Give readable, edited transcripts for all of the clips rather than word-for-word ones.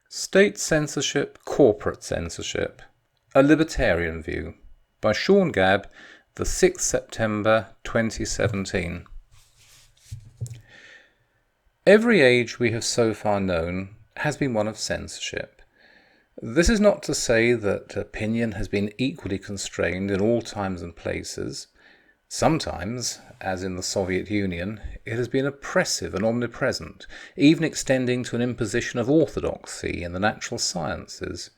State Censorship, Corporate Censorship, A Libertarian View, by Sean Gabb, the 6th September 2017. Every age we have so far known has been one of censorship. This is not to say that opinion has been equally constrained in all times and places. Sometimes, as in the Soviet Union, it has been oppressive and omnipresent, even extending to an imposition of orthodoxy in the natural sciences.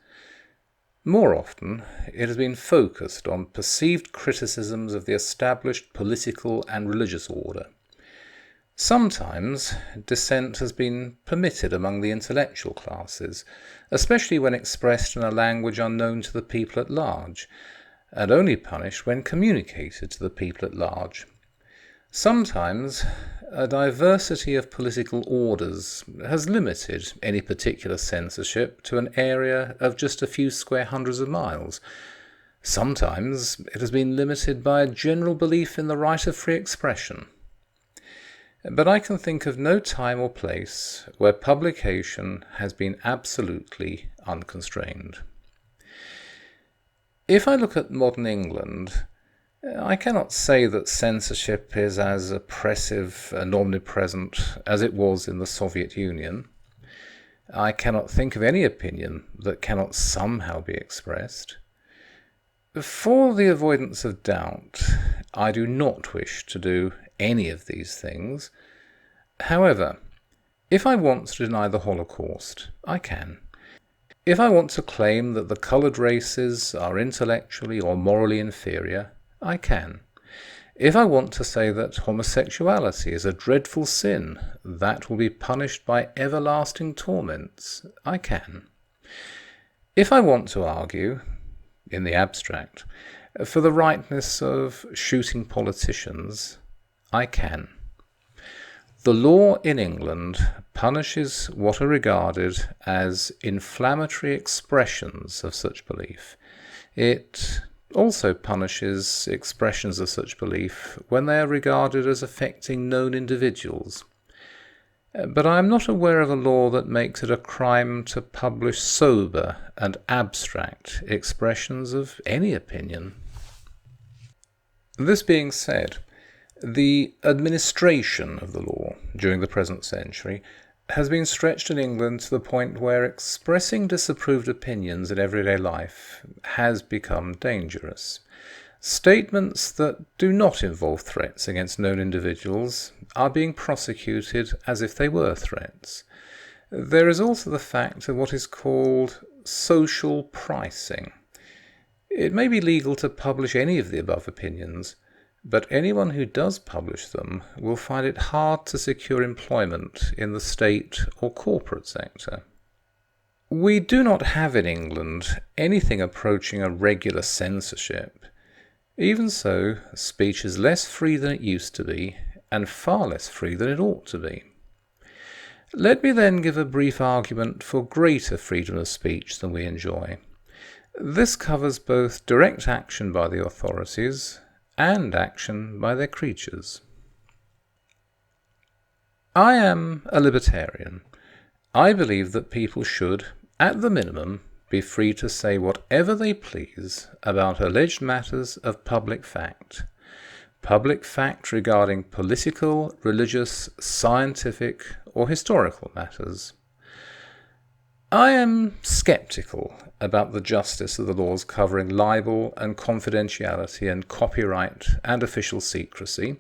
More often, it has been focused on perceived criticisms of the established political and religious order. Sometimes, dissent has been permitted among the intellectual classes, especially when expressed in a language unknown to the people at large, and only punished when communicated to the people at large. Sometimes, a diversity of political orders has limited any particular censorship to an area of just a few square hundreds of miles. Sometimes it has been limited by a general belief in the right of free expression. But I can think of no time or place where publication has been absolutely unconstrained. If I look at modern England, I cannot say that censorship is as oppressive and omnipresent as it was in the Soviet Union. I cannot think of any opinion that cannot somehow be expressed. For the avoidance of doubt, I do not wish to do any of these things. However, if I want to deny the Holocaust, I can. If I want to claim that the coloured races are intellectually or morally inferior, I can. If I want to say that homosexuality is a dreadful sin that will be punished by everlasting torments, I can. If I want to argue, in the abstract, for the rightness of shooting politicians, I can. The law in England punishes what are regarded as inflammatory expressions of such belief. It also punishes expressions of such belief when they are regarded as affecting known individuals. But I am not aware of a law that makes it a crime to publish sober and abstract expressions of any opinion. This being said, the administration of the law during the present century has been stretched in England to the point where expressing disapproved opinions in everyday life has become dangerous. Statements that do not involve threats against known individuals are being prosecuted as if they were threats. There is also the fact of what is called social pricing. It may be legal to publish any of the above opinions, but anyone who does publish them will find it hard to secure employment in the state or corporate sector. We do not have in England anything approaching a regular censorship. Even so, speech is less free than it used to be, and far less free than it ought to be. Let me then give a brief argument for greater freedom of speech than we enjoy. This covers both direct action by the authorities and action by their creatures. I am a libertarian. I believe that people should, at the minimum, be free to say whatever they please about alleged matters of public fact. Public fact regarding political, religious, scientific, or historical matters. I am sceptical about the justice of the laws covering libel and confidentiality and copyright and official secrecy,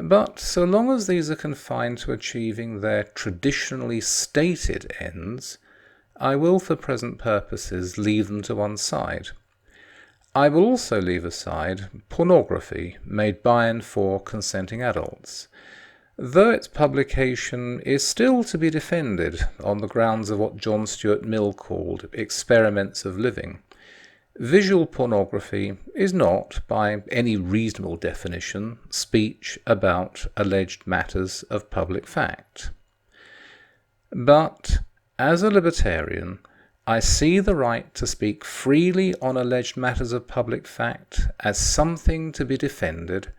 but so long as these are confined to achieving their traditionally stated ends, I will for present purposes leave them to one side. I will also leave aside pornography made by and for consenting adults, though its publication is still to be defended on the grounds of what John Stuart Mill called experiments of living. Visual pornography is not, by any reasonable definition, speech about alleged matters of public fact. But, as a libertarian, I see the right to speak freely on alleged matters of public fact as something to be defended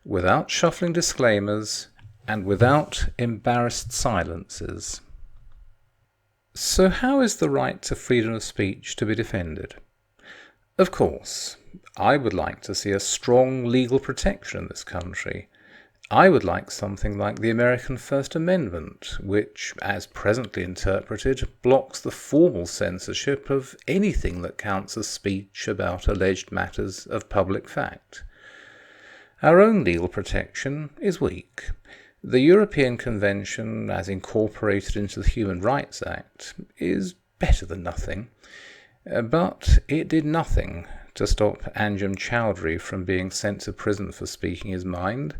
without shuffling disclaimers and without embarrassed silences. So how is the right to freedom of speech to be defended? Of course, I would like to see a strong legal protection in this country. I would like something like the American First Amendment, which, as presently interpreted, blocks the formal censorship of anything that counts as speech about alleged matters of public fact. Our own legal protection is weak. The European Convention, as incorporated into the Human Rights Act, is better than nothing. But it did nothing to stop Anjem Choudhury from being sent to prison for speaking his mind.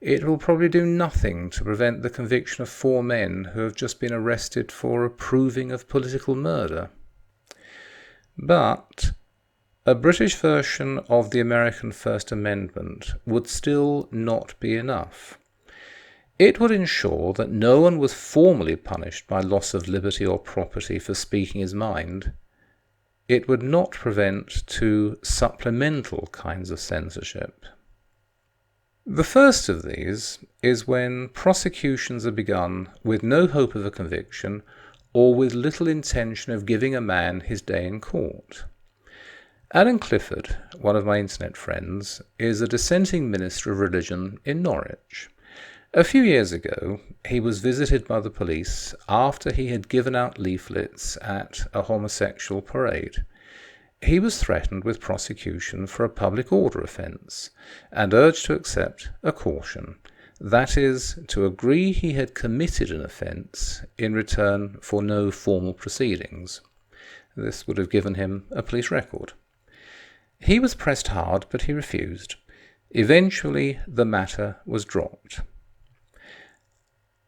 It will probably do nothing to prevent the conviction of 4 men who have just been arrested for approving of political murder. But a British version of the American First Amendment would still not be enough. It would ensure that no one was formally punished by loss of liberty or property for speaking his mind. It would not prevent 2 supplemental kinds of censorship. The first of these is when prosecutions are begun with no hope of a conviction or with little intention of giving a man his day in court. Alan Clifford, one of my internet friends, is a dissenting minister of religion in Norwich. A few years ago, he was visited by the police after he had given out leaflets at a homosexual parade. He was threatened with prosecution for a public order offence and urged to accept a caution, that is, to agree he had committed an offence in return for no formal proceedings. This would have given him a police record. He was pressed hard, but he refused. Eventually, the matter was dropped.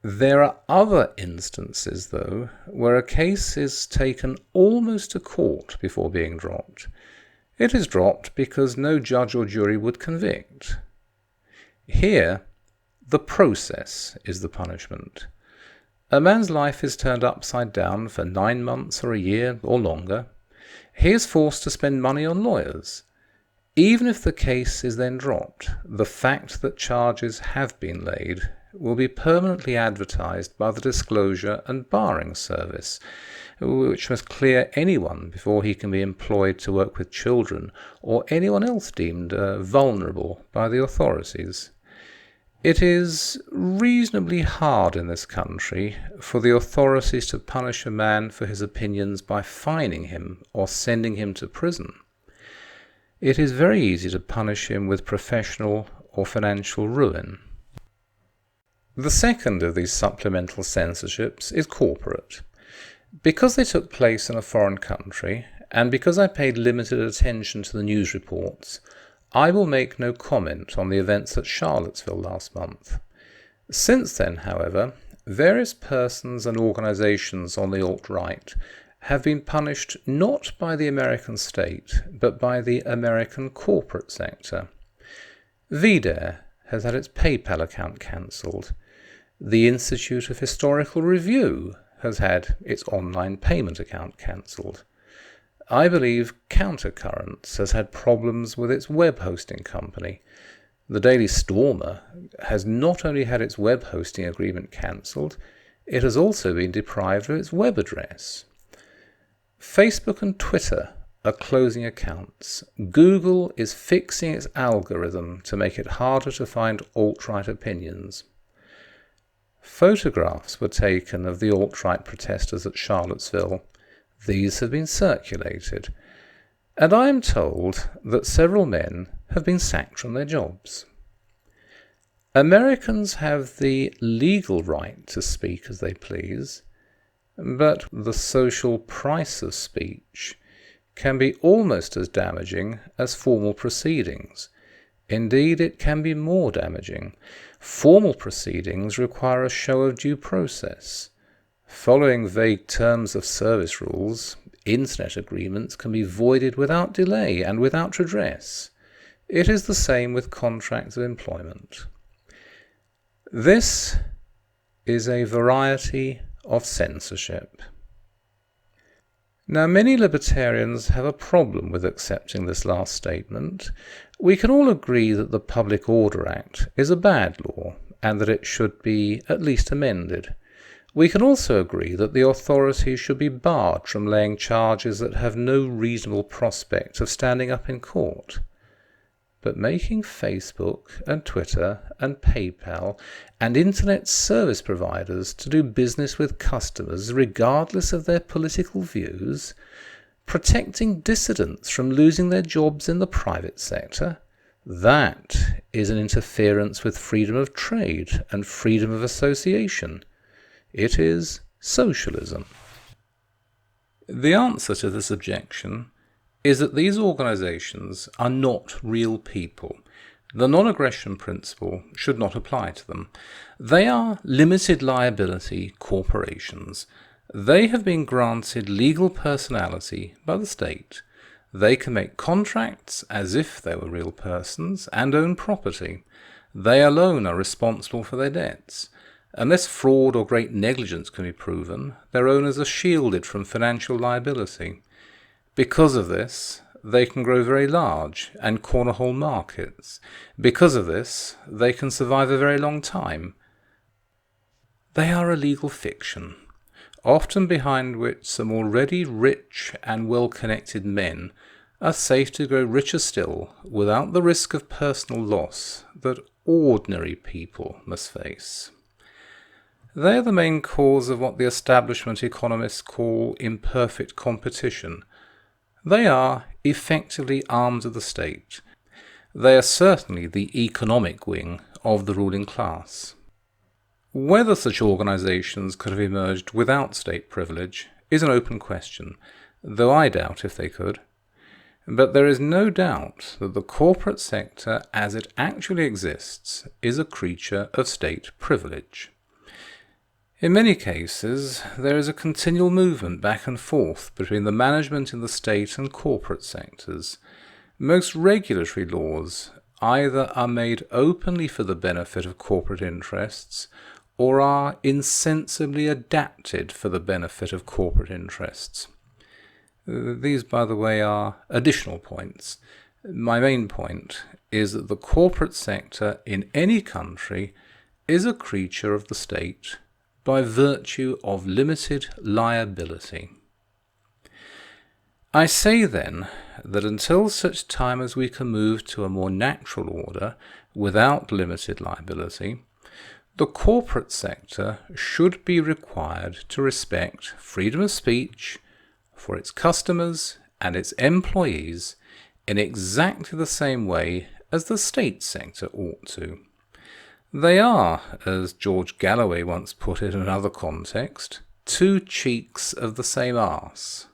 There are other instances, though, where a case is taken almost to court before being dropped. It is dropped because no judge or jury would convict. Here, the process is the punishment. A man's life is turned upside down for 9 months or a year or longer. He is forced to spend money on lawyers. Even if the case is then dropped, the fact that charges have been laid will be permanently advertised by the Disclosure and Barring Service, which must clear anyone before he can be employed to work with children or anyone else deemed vulnerable by the authorities. It is reasonably hard in this country for the authorities to punish a man for his opinions by fining him or sending him to prison. It is very easy to punish him with professional or financial ruin. The second of these supplemental censorships is corporate. Because they took place in a foreign country, and because I paid limited attention to the news reports, I will make no comment on the events at Charlottesville last month. Since then, however, various persons and organisations on the alt-right have been punished not by the American state, but by the American corporate sector. VDare has had its PayPal account cancelled. The Institute of Historical Review has had its online payment account cancelled. I believe Countercurrents has had problems with its web hosting company. The Daily Stormer has not only had its web hosting agreement cancelled, it has also been deprived of its web address. Facebook and Twitter are closing accounts. Google is fixing its algorithm to make it harder to find alt-right opinions. Photographs were taken of the alt-right protesters at Charlottesville. These have been circulated, and I am told that several men have been sacked from their jobs. Americans have the legal right to speak as they please, but the social price of speech can be almost as damaging as formal proceedings. Indeed, it can be more damaging. Formal proceedings require a show of due process. Following vague terms of service rules, Internet agreements can be voided without delay and without redress. It is the same with contracts of employment. This is a variety of censorship. Now, many libertarians have a problem with accepting this last statement. We can all agree that the Public Order Act is a bad law and that it should be at least amended. We can also agree that the authorities should be barred from laying charges that have no reasonable prospect of standing up in court. But making Facebook and Twitter and PayPal and Internet service providers to do business with customers regardless of their political views, protecting dissidents from losing their jobs in the private sector, that is an interference with freedom of trade and freedom of association. It is socialism. The answer to this objection is that these organizations are not real people. The non-aggression principle should not apply to them. They are limited liability corporations. They have been granted legal personality by the state. They can make contracts as if they were real persons and own property. They alone are responsible for their debts. Unless fraud or great negligence can be proven, their owners are shielded from financial liability. Because of this, they can grow very large and corner whole markets. Because of this, they can survive a very long time. They are a legal fiction, often behind which some already rich and well-connected men are safe to grow richer still without the risk of personal loss that ordinary people must face. They are the main cause of what the establishment economists call imperfect competition. They are effectively arms of the state. They are certainly the economic wing of the ruling class. Whether such organizations could have emerged without state privilege is an open question, though I doubt if they could. But there is no doubt that the corporate sector as it actually exists is a creature of state privilege. In many cases, there is a continual movement back and forth between the management in the state and corporate sectors. Most regulatory laws either are made openly for the benefit of corporate interests or are insensibly adapted for the benefit of corporate interests. These, by the way, are additional points. My main point is that the corporate sector in any country is a creature of the state by virtue of limited liability. I say then that until such time as we can move to a more natural order without limited liability, the corporate sector should be required to respect freedom of speech for its customers and its employees in exactly the same way as the state sector ought to. They are, as George Galloway once put it in another context, two cheeks of the same arse.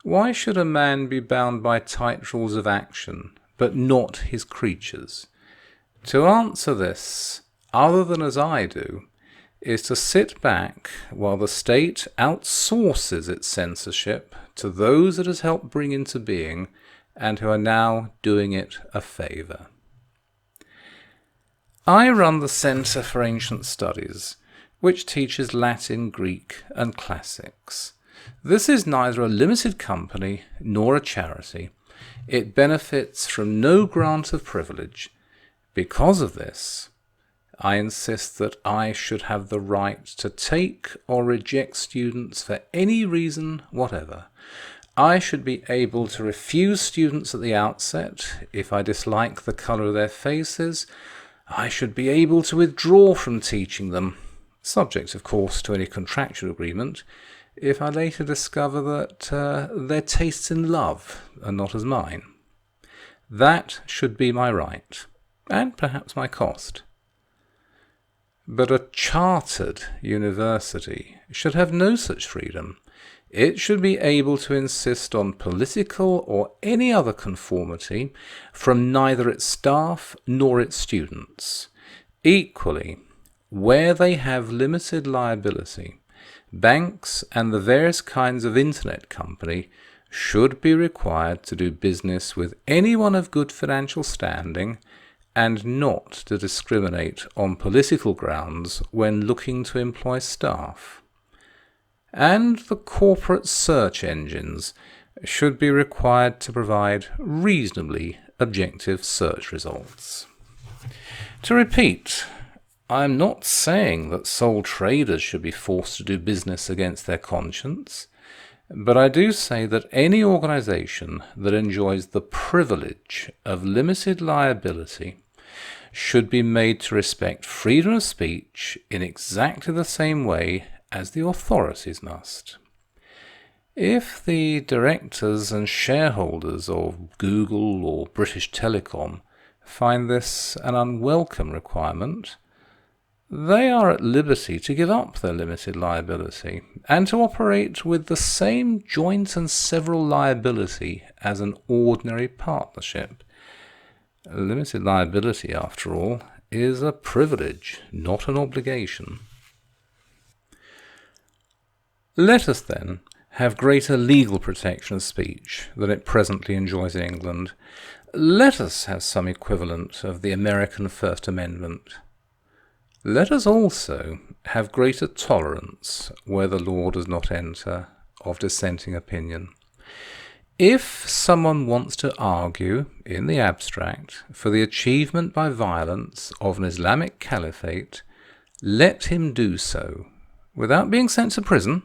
Why should a man be bound by tight rules of action, but not his creatures? To answer this, other than as I do, is to sit back while the state outsources its censorship to those it has helped bring into being and who are now doing it a favour. I run the Centre for Ancient Studies, which teaches Latin, Greek, and classics. This is neither a limited company nor a charity. It benefits from no grant of privilege. Because of this, I insist that I should have the right to take or reject students for any reason whatever. I should be able to refuse students at the outset if I dislike the colour of their faces. I should be able to withdraw from teaching them, subject of course to any contractual agreement, if I later discover that their tastes in love are not as mine. That should be my right, and perhaps my cost. But a chartered university should have no such freedom. It should be able to insist on political or any other conformity from neither its staff nor its students. Equally, where they have limited liability, banks and the various kinds of internet company should be required to do business with anyone of good financial standing and not to discriminate on political grounds when looking to employ staff. And the corporate search engines should be required to provide reasonably objective search results. To repeat, I am not saying that sole traders should be forced to do business against their conscience, but I do say that any organisation that enjoys the privilege of limited liability should be made to respect freedom of speech in exactly the same way as the authorities must. If the directors and shareholders of Google or British Telecom find this an unwelcome requirement, they are at liberty to give up their limited liability and to operate with the same joint and several liability as an ordinary partnership. Limited liability, after all, is a privilege, not an obligation. Let us, then, have greater legal protection of speech than it presently enjoys in England. Let us have some equivalent of the American First Amendment. Let us also have greater tolerance, where the law does not enter, of dissenting opinion. If someone wants to argue, in the abstract, for the achievement by violence of an Islamic caliphate, let him do so, without being sent to prison,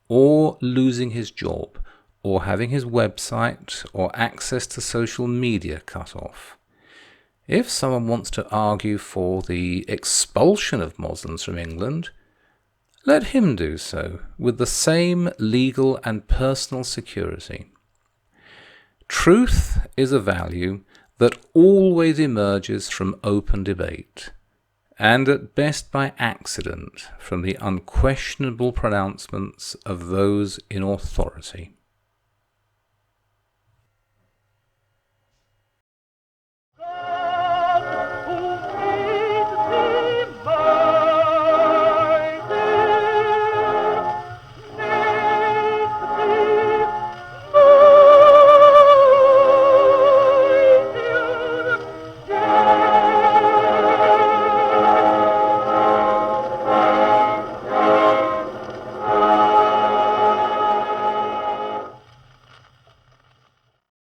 or losing his job, or having his website or access to social media cut off. If someone wants to argue for the expulsion of Muslims from England, let him do so with the same legal and personal security. Truth is a value that always emerges from open debate, and at best by accident from the unquestionable pronouncements of those in authority.